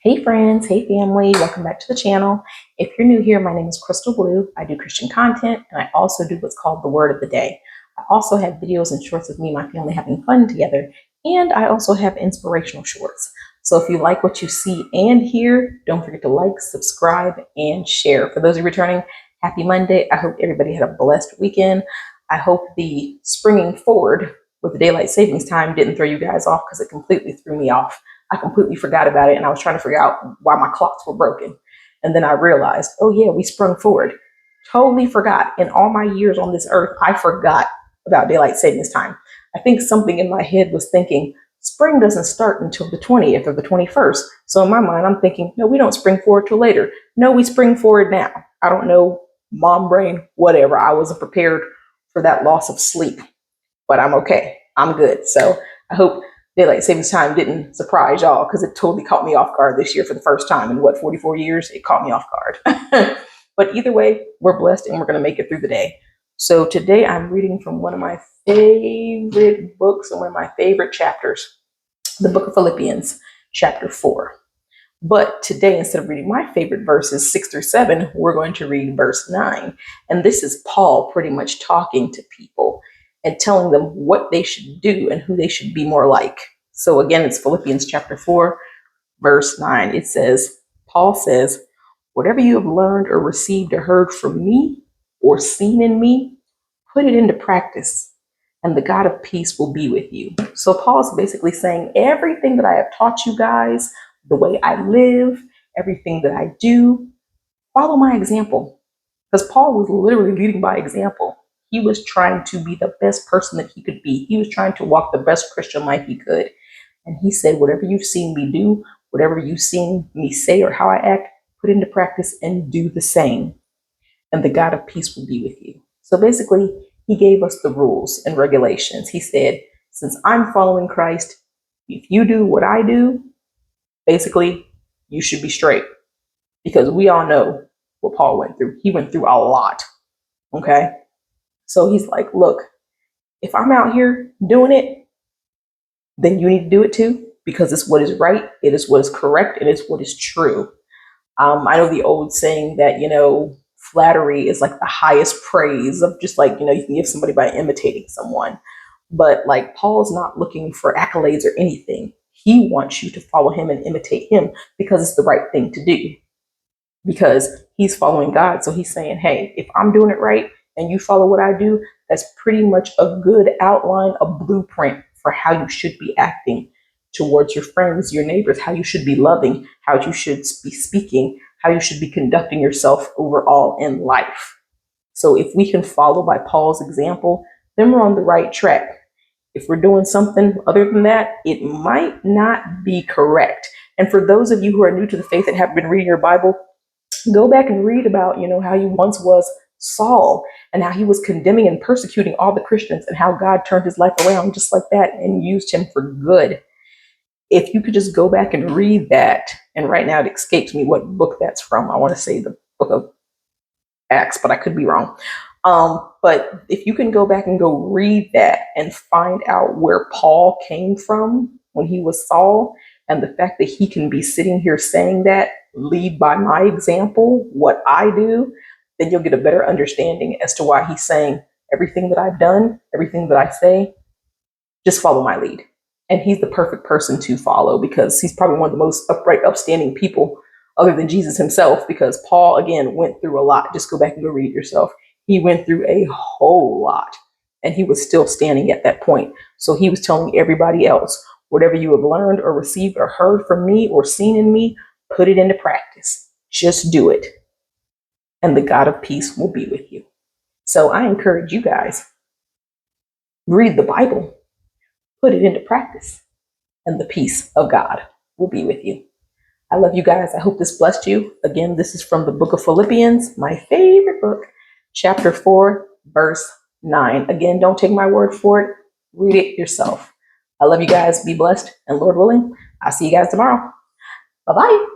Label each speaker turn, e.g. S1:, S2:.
S1: Hey friends, hey family, welcome back to the channel. If you're new here, my name is Crystal Blue. I do Christian content and I also do what's called the Word of the Day. I also have videos and shorts of me and my family having fun together, and I also have inspirational shorts. So if you like what you see and hear, don't forget to like, subscribe, and share. For those of you returning, happy Monday. I hope everybody had a blessed weekend. I hope the springing forward with the daylight savings time didn't throw you guys off, because it completely threw me off. I completely forgot about it, and I was trying to figure out why my clocks were broken. And then I realized, oh yeah, we sprung forward. Totally forgot. In all my years on this earth, I forgot about daylight savings time. I think something in my head was thinking, spring doesn't start until the 20th or the 21st. So in my mind, I'm thinking, no, we don't spring forward till later. No, we spring forward now. I don't know, mom brain, whatever. I wasn't prepared for that loss of sleep, but I'm okay. I'm good. So I hope daylight savings time didn't surprise y'all, because it totally caught me off guard this year for the first time in 44 years. It caught me off guard. But either way, we're blessed and we're going to make it through the day. So today I'm reading from one of my favorite books and one of my favorite chapters, the book of Philippians, chapter 4. But today, instead of reading my favorite verses 6 through 7, we're going to read verse 9. And this is Paul pretty much talking to people and telling them what they should do and who they should be more like. So again, it's Philippians chapter 4, verse 9. It says, Paul says, whatever you have learned or received or heard from me or seen in me, put it into practice, and the God of peace will be with you. So Paul's basically saying, everything that I have taught you guys, the way I live, everything that I do, follow my example. Because Paul was literally leading by example. He was trying to be the best person that he could be. He was trying to walk the best Christian life he could. And he said, whatever you've seen me do, whatever you've seen me say or how I act, put into practice and do the same. And the God of peace will be with you. So basically, he gave us the rules and regulations. He said, since I'm following Christ, if you do what I do, basically, you should be straight. Because we all know what Paul went through. He went through a lot. Okay? So he's like, look, if I'm out here doing it, then you need to do it too, because it's what is right, it is what is correct, it is what is true. I know the old saying that, flattery is like the highest praise of just like, you can give somebody by imitating someone. But like Paul's not looking for accolades or anything. He wants you to follow him and imitate him because it's the right thing to do. Because he's following God. So he's saying, hey, if I'm doing it right and you follow what I do, that's pretty much a good outline, a blueprint for how you should be acting towards your friends, your neighbors, how you should be loving, how you should be speaking, how you should be conducting yourself overall in life. So if we can follow by Paul's example, then we're on the right track. If we're doing something other than that, it might not be correct. And for those of you who are new to the faith and have been reading your Bible, go back and read about, how he once was Saul and how he was condemning and persecuting all the Christians and how God turned his life around just like that and used him for good. If you could just go back and read that, and right now it escapes me what book that's from. I want to say the book of Acts, but I could be wrong. But if you can go back and go read that and find out where Paul came from when he was Saul, and the fact that he can be sitting here saying that, lead by my example, what I do, then you'll get a better understanding as to why he's saying everything that I've done, everything that I say, just follow my lead. And he's the perfect person to follow because he's probably one of the most upright, upstanding people other than Jesus himself, because Paul, again, went through a lot. Just go back and go read it yourself. He went through a whole lot and he was still standing at that point. So he was telling everybody else, whatever you have learned or received or heard from me or seen in me, put it into practice. Just do it. And the God of peace will be with you. So I encourage you guys, read the Bible, put it into practice, and the peace of God will be with you. I love you guys. I hope this blessed you. Again, this is from the book of Philippians, my favorite book, chapter 4, verse 9. Again, don't take my word for it. Read it yourself. I love you guys. Be blessed. And Lord willing, I'll see you guys tomorrow. Bye-bye.